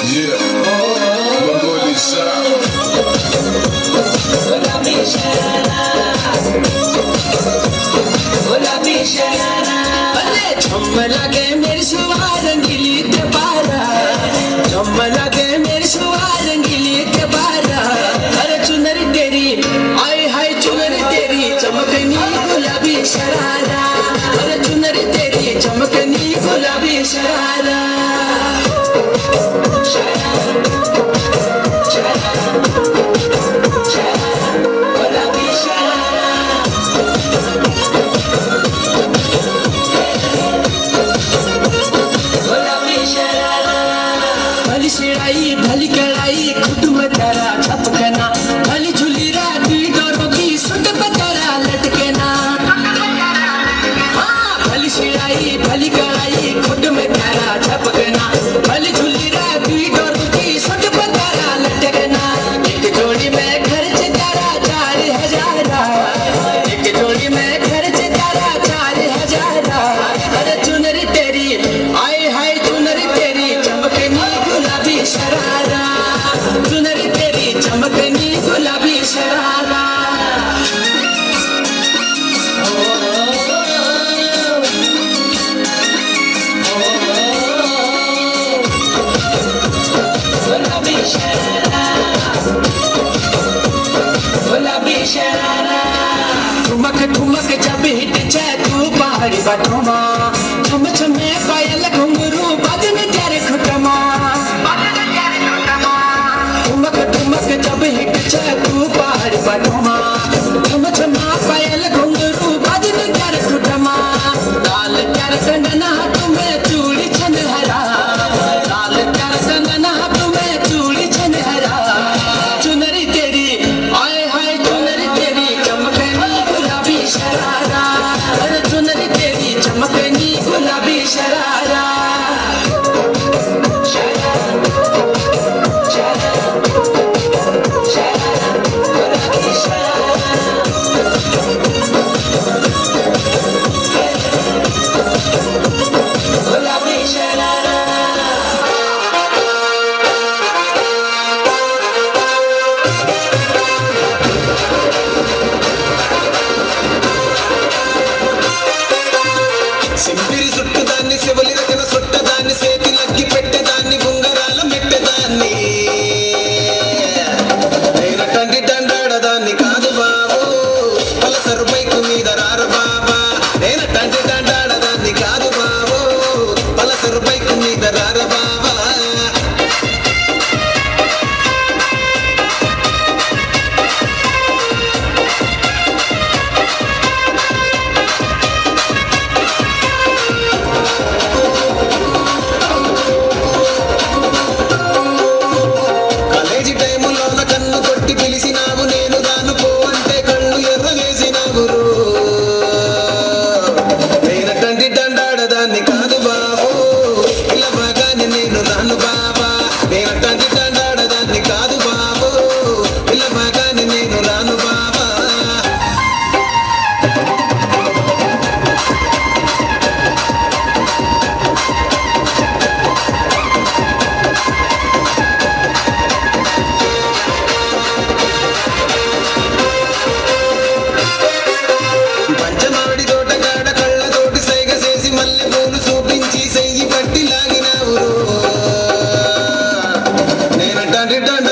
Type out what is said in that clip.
Yeah, Longoni South. झम्मलागे मेरे सुवार रंगीली के बारा, झम्मलागे मेरे सुवार रंगीली के बारा। अरे चुनरी तेरी आए हाय चुनरी तेरी चमकनी गुलाबी शरारा, अरे चुनरी तेरी चमकनी गुलाबी शरारा। शिड़ाई भली कड़ाई खुद में तेरा छपकना, भली झुली राती डोरों की सुट पे तेरा लटकना। हाँ भली शिड़ाई भली कड़ाई खुद में तेरा छपकना, भली झुली राती डोरों की सुट पे तेरा लटकना। एक जोड़ी में खर्च तेरा 4,000, एक जोड़ी में खर्च तेरा 4,000। अरे चुनरी तेरी आए हाय चुनरी तेरी चमकनी गुलाबी शरारा, चुनरी तेरी चमकनी गुलाबी शरारा। गुलाबी शरारा, गुलाबी शरारा। ठुमक ठुमक जब हिट जाए तू पहाड़ी बटोमा, छम छमे पायल घुंघरू बदन तेरे खुटमा। ठुमक ठुमक जब हिट जाए तू पहाड़ी बटोमा, छम छमा पायल घुंघरू बदन तेरे खुटमा। लाल तेरे कंगना तुम्हें चूड़ी छनहरा, लाल तेरे कंगना तुम्हें चूड़ी छनहरा। चुनरी तेरी आए हाय चुनरी तेरी चमकनी गुलाबी शरारा, अरे चुनरी तेरी चमकनी गुलाबी शरारा। गुलाबी शरारा। సింపిరి చుట్టుదాన్ని శివలి రచన చుట్టదాన్ని చేతి లగ్గి పెట్టేదాన్ని ఉంగరాల మెట్టేదాన్ని నేనటంటి దండాడదాన్ని కాదు బాబు పలసరు బైకు మీద రారు బాబా నేనటంటి దండాడదాన్ని కాదు బాబు పలసరు బైకు మీద రారు బాబా కాలేజీ టైములోన కన్ను కొట్టి పిలిచినావు నేను దాన్ని పో అంటే కళ్ళు ఎర్రగేసినావు నేనటంటి దండాడదాన్ని కాదు బాబు ఇలా బాగానే నేను రాను బాబా నేనటంటి దండాడదాన్ని కాదు బాబు ఇలా బాగానే నేను రాను బాబా పంచమాడి తోటగాడ కళ్ళతోటి సైగ చేసి మల్లె పూలు చూపించి సెయ్యి పట్టి లాగినావు నేనటంటి దండ